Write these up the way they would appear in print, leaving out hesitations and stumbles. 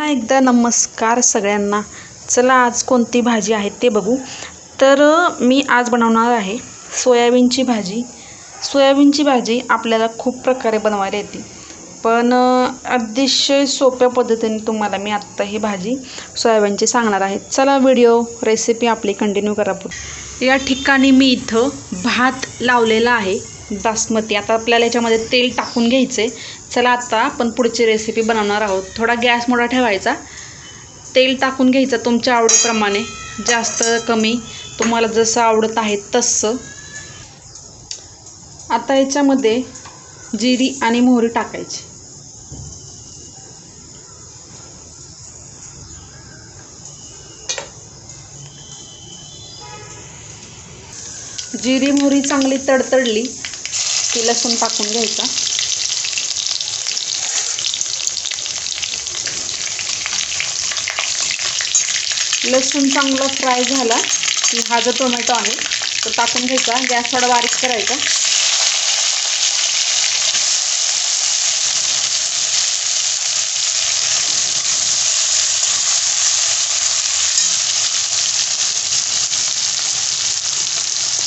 एकदा नमस्कार सगळ्यांना। चला आज कोणती भाजी आहे ते बघू। तर मी आज बनवणार आहे सोयाबीनची भाजी। सोयाबीनची भाजी आपल्याला खूप प्रकारे बनवायला येते, पण अतिशय सोप्या पद्धतीने तुम्हाला मी आत्ता ही भाजी सोयाबीनची सांगणार आहे। चला व्हिडिओ रेसिपी आपली कंटिन्यू करा। या ठिकाणी मी इथं भात लावलेला आहे बासमती। आता आपल्याला याच्यामध्ये तेल टाकून घ्यायचे। चला आता आपण पुढची रेसिपी बनवणार आहोत। थोडा गॅस मोठा ठेवायचा, तेल टाकून घ्यायचं तुमच्या आवडीप्रमाणे, जास्त कमी तुम्हाला जसं आवडत आहे तसं। आता याच्यामध्ये जिरी आणि मोहरी टाकायची। जिरी मोहरी चांगली तडतडली की लसूण टाकून घ्यायचा। लसूण चांगला फ्राय झाला की हा जो टोमॅटो आहे तो टाकून घ्यायचा। गॅस थोडा बारीक करायचा।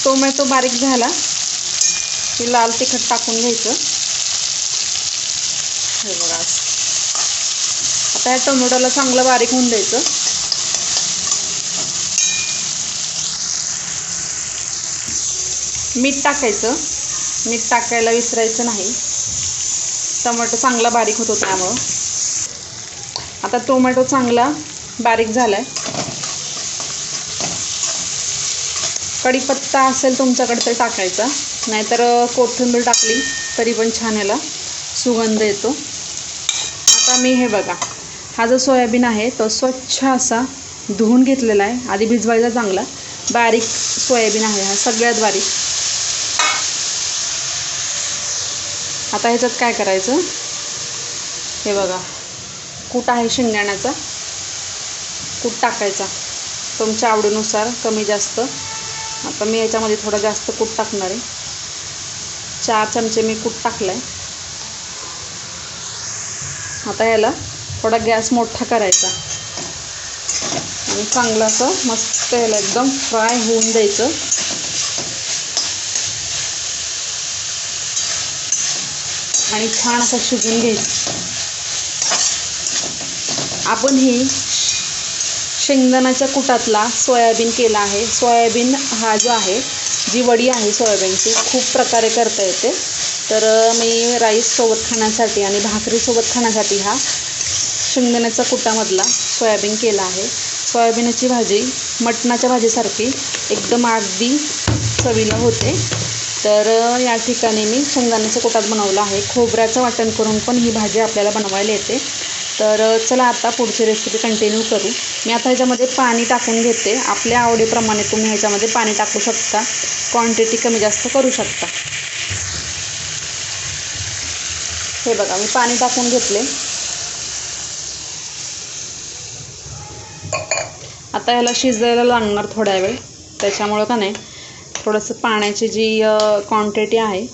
टोमॅटो बारीक झाला की लाल तिखट टाकून घ्यायचं। हे बघा, आता या टोमॅटोला चांगलं बारीक होऊन द्यायचं। मीठ टाकायचं, मीठ टाकायला विसरायचं नाही, टोमॅटो चांगला बारीक होतो त्यामुळं। आता टोमॅटो चांगला बारीक झालाय। कढीपत्ता असेल तुमच्याकडे तर टाकायचा, नाहीतर कोथिंबीर टाकली तरी पण छान याला सुगंध येतो। आता मी हे बघा, हा जो सोयाबीन आहे तो स्वच्छ असा धुवून घेतलेला आहे। आधी भिजवायचा चांगला। बारीक सोयाबीन आहे हा, सगळ्यात बारीक। आता ह्याच्यात काय करायचं, हे बघा कूट आहे शेंगदाण्याचा, कूट टाकायचा तुमच्या आवडीनुसार, कमी जास्त। आता मी याच्यामध्ये थोडा जास्त कूट टाकणार आहे। 4 चमचे मी कूट टाकलाय। आता याला थोडा गॅस मोठा करायचा आणि चांगलं असं मस्त याला एकदम फ्राय होऊन द्यायचं। आणि छान असं शिजून घ्यायचं। आपण ही शेंगदाण्याच्या कुटातला सोयाबीन केला आहे। सोयाबीन हा जो आहे, जी वडी आहे सोयाबीनची, खूप प्रकारे करता येते। तर मी राईससोबत खाण्यासाठी आणि भाकरीसोबत खाण्यासाठी हा शेंगदाण्याच्या कुटामधला सोयाबीन केला आहे। सोयाबीनची भाजी मटणाच्या भाजीसारखी एकदम अगदी चवीला होते। तर या ठिकाणी मी शेंगदाण्याच्या कुटात बनवलं आहे। खोबऱ्याचं वाटण करून पण ही भाजी आपल्याला बनवायला येते। तर चला आता पुढची रेसिपी कंटिन्यू करू। मी आता ह्याच्यामध्ये पाणी टाकून घेते। आपल्या आवडीप्रमाणे तुम्ही ह्याच्यामध्ये पाणी टाकू शकता, क्वांटिटी कमी जास्त करू शकता। हे बघा, मी पाणी टाकून घेतले। आता ह्याला शिजायला लागणार थोडा वेळ, त्याच्यामुळं का नाही थोडंसं पाण्याची जी क्वांटिटी आहे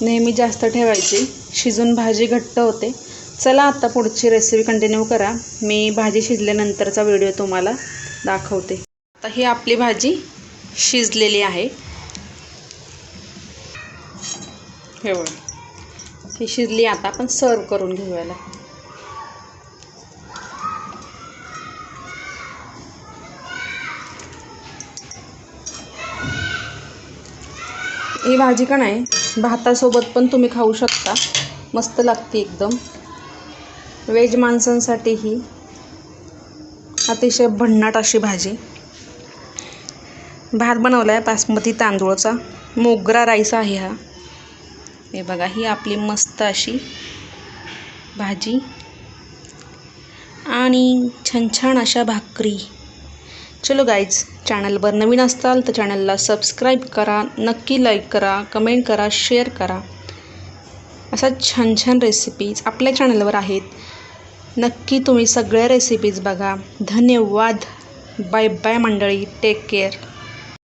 नेहमी जास्त ठेवायची, शिजून भाजी घट्ट होते। चला आता पुढची रेसिपी कंटिन्यू करा। मी भाजी शिजल्यानंतरचा व्हिडिओ तुम्हाला दाखवते। आता ही आपली भाजी शिजलेली आहे। हे बघा, ही शिजली। आता आपण सर्व करून घेऊयाला। ही भाजी का नाही भातासोबत पण तुम्ही खाऊ शकता, मस्त लागते एकदम। व्हेज माणसांसाठी ही अतिशय भन्नाट अशी भाजी। भात बनवला आहे बासमती तांदूळचा, मोगरा राईस आहे हा। हे बघा, ही आपली मस्त अशी भाजी आणि छान छान अशा भाकरी। चलो गाईज, चॅनलवर नवीन असताल तर चॅनलला सबस्क्राईब करा, नक्की लाईक करा, कमेंट करा, शेअर करा। अशा छान छान रेसिपीज आपल्या चॅनलवर आहेत, नक्की तुम्ही सगळ्या रेसिपीज बघा। धन्यवाद, बाय बाय मंडळी, टेक केअर।